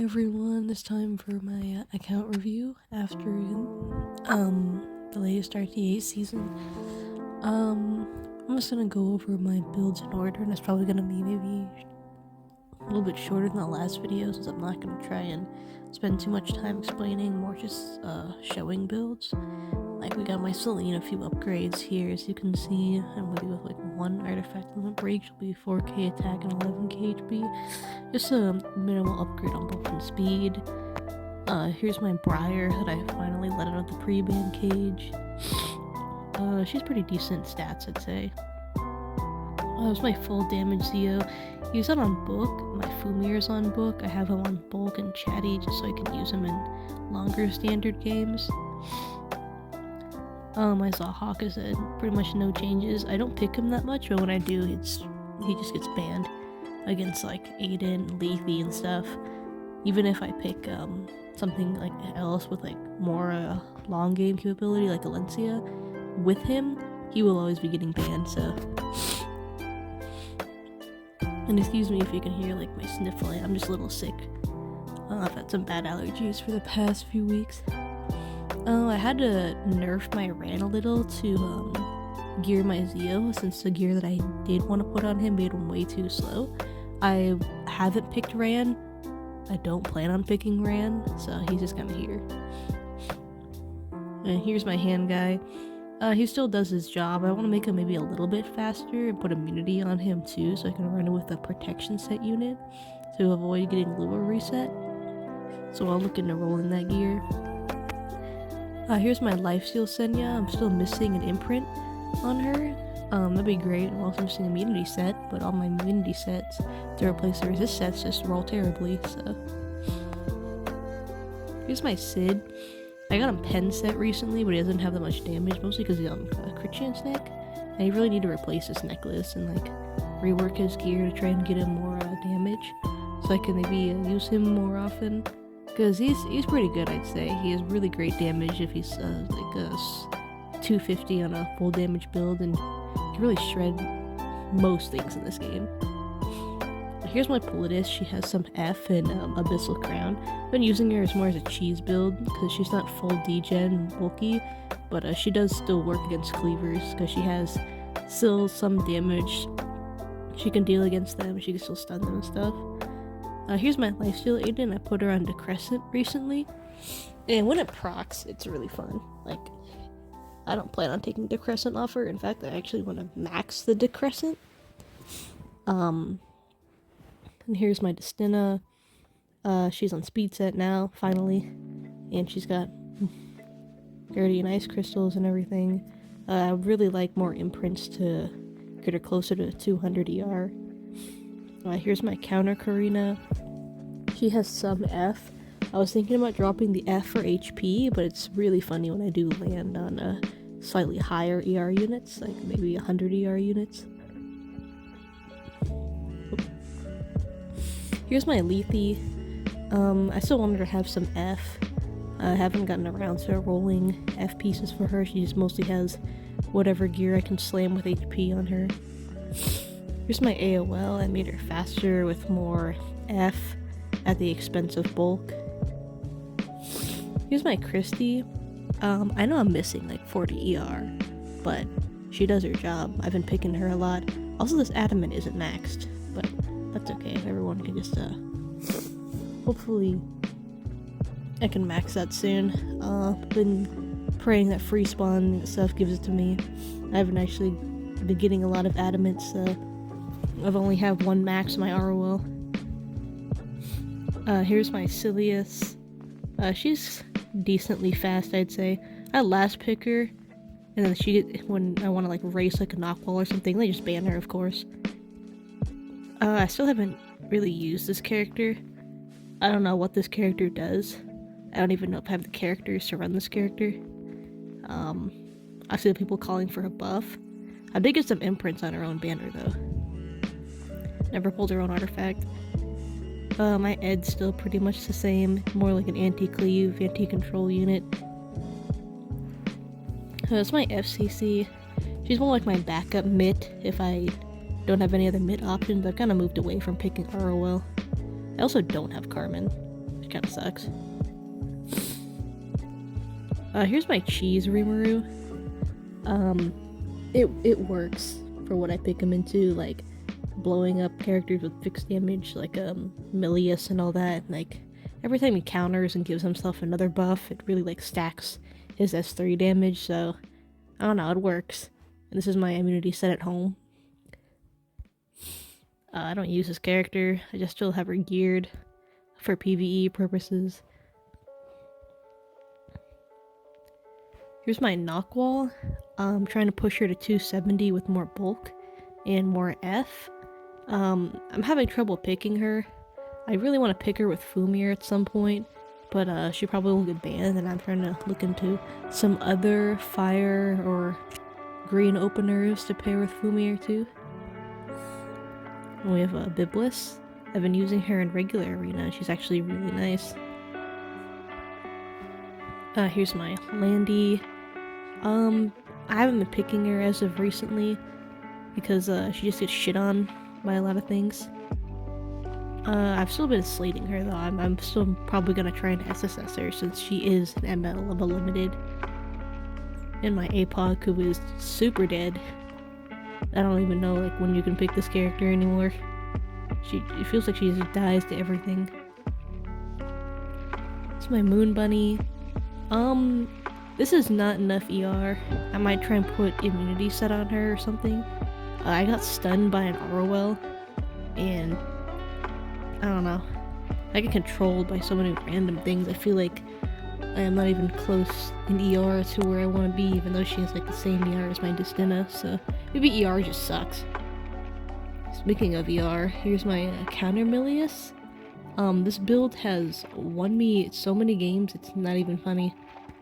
Everyone, it's time for my account review after the latest RTA season. I'm just gonna go over my builds in order, and it's probably gonna be maybe a little bit shorter than the last video, since I'm not gonna try and spend too much time explaining, more just showing builds. Like, we got my Selene, a few upgrades here, as you can see. I'm gonna be with like 1 artifact limit break, she'll be 4k attack and 11k HP. Just a minimal upgrade on bulk and speed. Here's my Briar that I finally let out of the pre-ban cage. She's pretty decent stats, I'd say. It's my full damage Zeo. Use that on book. My Fumir's on book. I have him on bulk and chatty just so I can use him in longer standard games. My Zawhawk is pretty much no changes. I don't pick him that much, but when I do, he just gets banned against like Aiden, Lethe, and stuff. Even if I pick something like else with like more long game capability, like Alencia, with him, he will always be getting banned. So, and excuse me if you can hear like my sniffling. I'm just a little sick. I've had some bad allergies for the past few weeks. I had to nerf my Ran a little to gear my Zeo, since the gear that I did want to put on him made him way too slow. I haven't picked Ran. I don't plan on picking Ran, so he's just kind of here. And here's my hand guy. He still does his job. I want to make him maybe a little bit faster and put immunity on him too, so I can run it with a protection set unit to avoid getting lure reset. So I'll look into rolling that gear. Here's my Lifesteal Senya. I'm still missing an imprint on her. That'd be great. I'm also missing an immunity set, but all my immunity sets to replace the resist sets just roll terribly, so. Here's my Sid. I got him pen set recently, but he doesn't have that much damage, mostly because he's on crit chance neck. And I really need to replace his necklace and like rework his gear to try and get him more damage, so I can maybe use him more often. Because he's pretty good, I'd say. He has really great damage if he's like a 250 on a full damage build, and can really shred most things in this game. Here's my Politis. She has some F and Abyssal Crown. I've been using her as more as a cheese build because she's not full degen bulky, but she does still work against cleavers because she has still some damage. She can deal against them, she can still stun them and stuff. Here's my Lifesteal Aiden. I put her on Decrescent recently, and when it procs, it's really fun. Like, I don't plan on taking Decrescent off her. In fact, I actually want to max the Decrescent. And here's my Destina. She's on speed set now, finally, and she's got Guardian Ice Crystals and everything. I would really like more imprints to get her closer to 200 ER. Here's my counter Karina. She has some F. I was thinking about dropping the F for HP, but it's really funny when I do land on slightly higher ER units, like maybe 100 ER units. Here's my Lethe. I still wanted her to have some F. I haven't gotten around to rolling F pieces for her. She just mostly has whatever gear I can slam with HP on her. Here's my AOL. I made her faster with more F at the expense of bulk. Here's my Christy. I know I'm missing like 40 ER, but she does her job. I've been picking her a lot. Also, this Adamant isn't maxed, but that's okay. Everyone can just, hopefully I can max that soon. Been praying that free spawn stuff gives it to me. I haven't actually been getting a lot of Adamants, so I've only have one max my ROL. Here's my Silius. She's decently fast, I'd say. I last pick her, and then when I want to like race like a knockball or something, they just ban her, of course. I still haven't really used this character. I don't know what this character does. I don't even know if I have the characters to run this character. I see people calling for a buff. I did get some imprints on her own banner though. Never pulled her own artifact. My Ed's still pretty much the same, more like an anti-cleave, anti-control unit. It's my FCC. She's more like my backup mid if I don't have any other mid options. I've kind of moved away from picking ROL. I also don't have Carmen. It kind of sucks. Here's my cheese Rimuru. It works for what I pick him into, like blowing up characters with fixed damage, like Milius and all that. Like every time he counters and gives himself another buff, it really like stacks his S3 damage. So I don't know, it works. And this is my immunity set at home. I don't use this character. I just still have her geared for PvE purposes. Here's my knock wall. I'm trying to push her to 270 with more bulk and more F. I'm having trouble picking her. I really want to pick her with Fumir at some point, but she probably will get banned, and I'm trying to look into some other fire or green openers to pair with Fumir too. And we have Biblis. I've been using her in regular arena. She's actually really nice. Here's my Landy. I haven't been picking her as of recently because she just gets shit on by a lot of things. I've still been slating her though. I'm still probably gonna try and SSS her since she is an ML level limited. And my APOC, who is super dead. I don't even know like when you can pick this character anymore. It feels like she just dies to everything. It's my Moon Bunny. This is not enough ER. I might try and put immunity set on her or something. I got stunned by an Arwell, and I don't know. I get controlled by so many random things. I feel like I am not even close in ER to where I want to be, even though she has like the same ER as my Destina, so maybe ER just sucks. Speaking of ER, here's my counter Milius. This build has won me so many games, it's not even funny.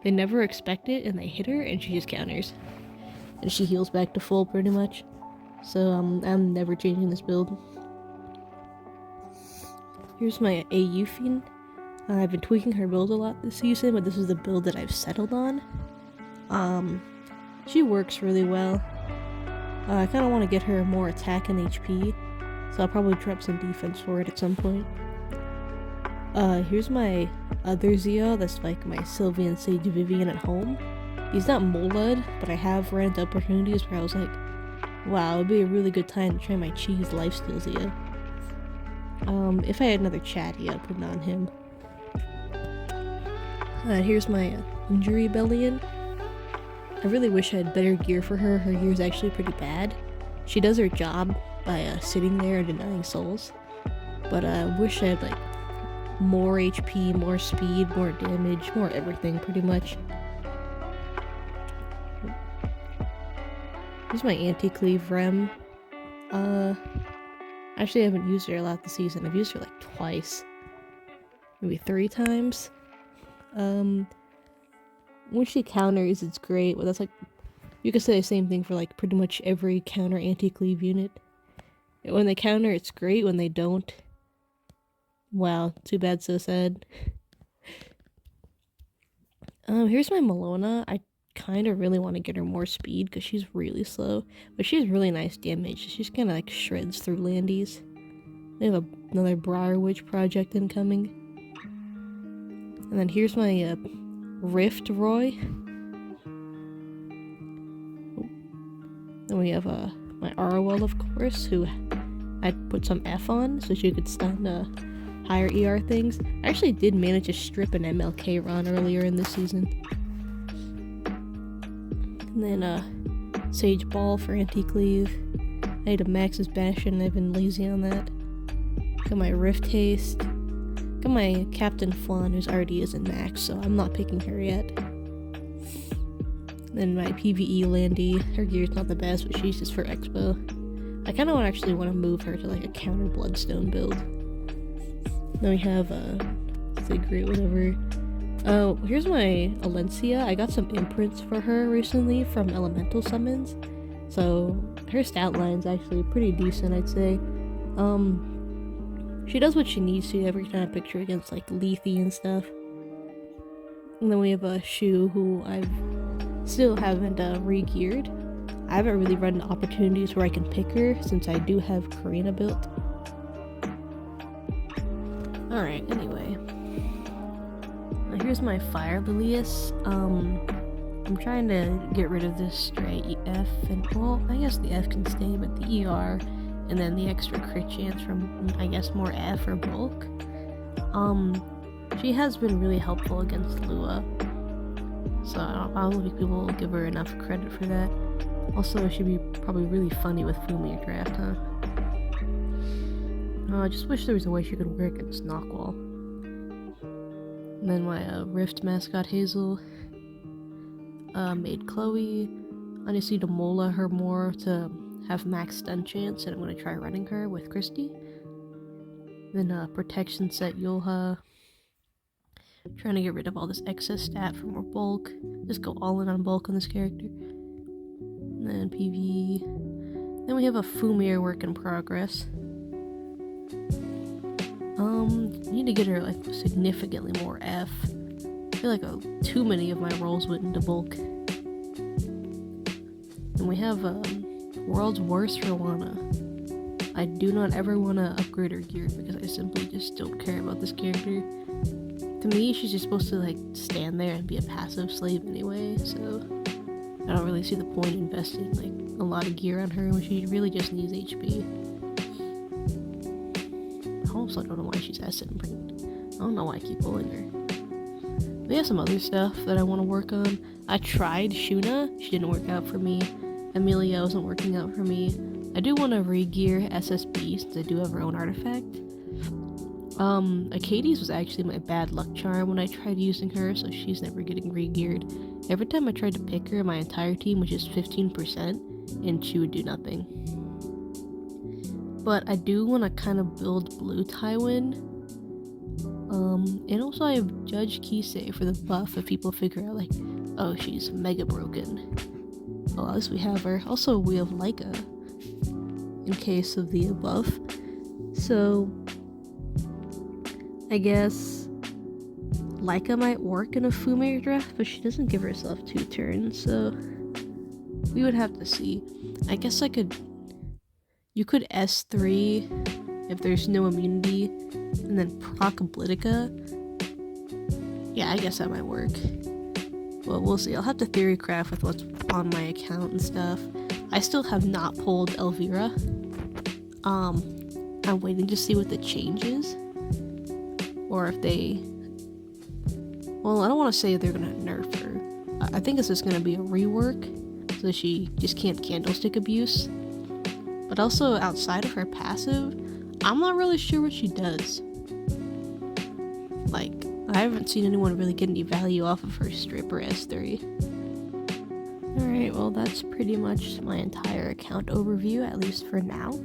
They never expect it, and they hit her, and she just counters. And she heals back to full, pretty much. So, I'm never changing this build. Here's my AU Fiend. I've been tweaking her build a lot this season, but this is the build that I've settled on. She works really well. I kind of want to get her more attack and HP, so I'll probably drop some defense for it at some point. Here's my other Zio, that's like my Sylveon Sage Vivian at home. He's not Molud, but I have ran into opportunities where I was like, wow, it'd be a really good time to try my Cheese Lifesteal Zio. If I had another Chatty, I'd put it on him. Here's my Injury Bellion. I really wish I had better gear for her. Her gear is actually pretty bad. She does her job by sitting there and denying souls. But I wish I had like more HP, more speed, more damage, more everything pretty much. Here's my Anti-Cleave Rem. Actually I haven't used her a lot this season. I've used her like twice. Maybe 3 times. When she counters, it's great, but that's like, you could say the same thing for like pretty much every counter anti-cleave unit. When they counter, it's great. When they don't, wow, too bad, so sad. Here's my Malona. I kind of really want to get her more speed because she's really slow, but she has really nice damage. She's kind of like shreds through Landies. We have another Briar Witch project incoming. And then here's my Rift Roy. Then we have my Arwell, of course, who I put some F on so she could stun higher ER things. I actually did manage to strip an MLK run earlier in this season. And then Sage Ball for Anti-Cleave. I need a Max's Bastion, I've been lazy on that. Got my Rift Haste. Got my Captain Flan, who's already isn't max, so I'm not picking her yet. Then my PvE Landy. Her gear's not the best, but she's just for Expo. I kind of actually want to move her to like a counter Bloodstone build. Then we have Sigrid, whatever. Oh, here's my Alencia. I got some imprints for her recently from Elemental Summons, so her stat line's actually pretty decent, I'd say. She does what she needs to every time I picture against like Lethe and stuff. And then we have a Shu, who I still haven't re-geared. I haven't really run into opportunities where I can pick her since I do have Karina built. Alright, anyway. Now here's my Fire Lilius. I'm trying to get rid of this stray F, and well, I guess the F can stay, but the ER, and then the extra crit chance from, I guess, more F or bulk. She has been really helpful against Lua, so I don't think people will give her enough credit for that. Also, it should be probably really funny with Fumir draft, huh? I just wish there was a way she could work against Knockwall. And then my Rift mascot Hazel made Chloe. I just need to mola her more to have max stun chance, and I'm going to try running her with Christy. Then protection set Yulha. Trying to get rid of all this excess stat for more bulk. Just go all in on bulk on this character. And then PV. Then we have a Fumir work in progress. Need to get her like significantly more F. I feel like too many of my rolls went into bulk. And we have World's Worst Rowana. I do not ever want to upgrade her gear because I simply just don't care about this character. To me, she's just supposed to like stand there and be a passive slave anyway, so I don't really see the point in investing like a lot of gear on her when she really just needs HP. I also don't know why she's asset improved. I don't know why I keep pulling her. We have some other stuff that I want to work on. I tried Shuna, she didn't work out for me. Amelia wasn't working out for me. I do want to re-gear SSB since I do have her own artifact. Acades was actually my bad luck charm when I tried using her, so she's never getting re-geared. Every time I tried to pick her, my entire team was just 15%, and she would do nothing. But I do want to kind of build Blue Tywin. And also I have Judge Kisei for the buff if people figure out like, oh, she's mega broken. Well, at least we have her. Also, we have Leica in case of the above. So I guess Leica might work in a Fumir draft, but she doesn't give herself 2 turns, so we would have to see. I guess you could S3 if there's no immunity, and then proc Oblitica. Yeah, I guess that might work. Well, we'll see. I'll have to theory craft with what's on my account and stuff. I still have not pulled Elvira. I'm waiting to see what the change is. Or if they... Well, I don't want to say they're going to nerf her. I think this is going to be a rework, so that she just can't candlestick abuse. But also, outside of her passive, I'm not really sure what she does. Like, I haven't seen anyone really get any value off of her stripper S3. Alright, well that's pretty much my entire account overview, at least for now.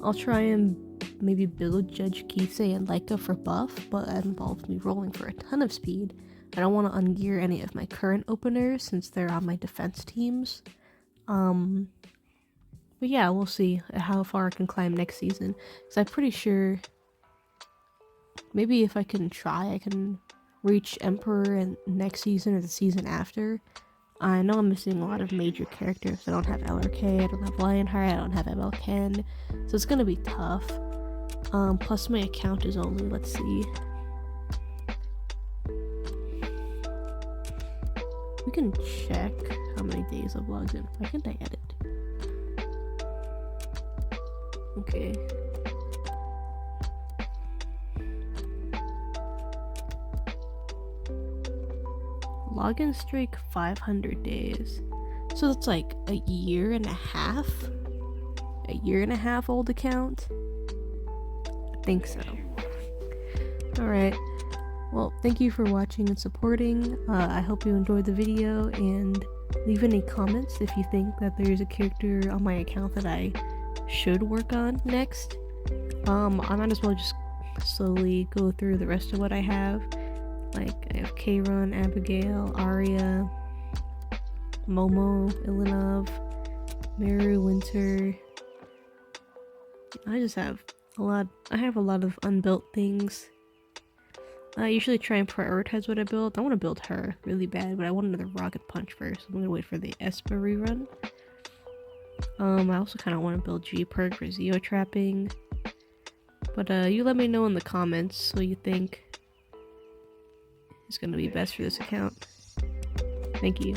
I'll try and maybe build Judge Kisei and Leica for buff, but that involves me rolling for a ton of speed. I don't want to ungear any of my current openers since they're on my defense teams. But yeah, we'll see how far I can climb next season. Because I'm pretty sure maybe if I can try, I can reach Emperor in next season or the season after. I know I'm missing a lot of major characters. I don't have LRK, I don't have Lionheart, I don't have MLKen. So it's gonna be tough. Plus my account is only, let's see. We can check how many days I've logged in. Why can't I edit? Okay. Login streak 500 days. So that's like a year and a half? A year and a half old account? I think so. Alright. Well, thank you for watching and supporting. I hope you enjoyed the video, and leave any comments if you think that there's a character on my account that I should work on next. I might as well just slowly go through the rest of what I have. Like, I have Kayron, Abigail, Arya, Momo, Ilinov, Meru, Winter. I have a lot of unbuilt things. I usually try and prioritize what I build. I want to build her really bad, but I want another Rocket Punch first. I'm gonna wait for the Espa rerun. I also kind of want to build G-Perk for Zeo Trapping. But you let me know in the comments what you think is gonna be best for this account. Thank you.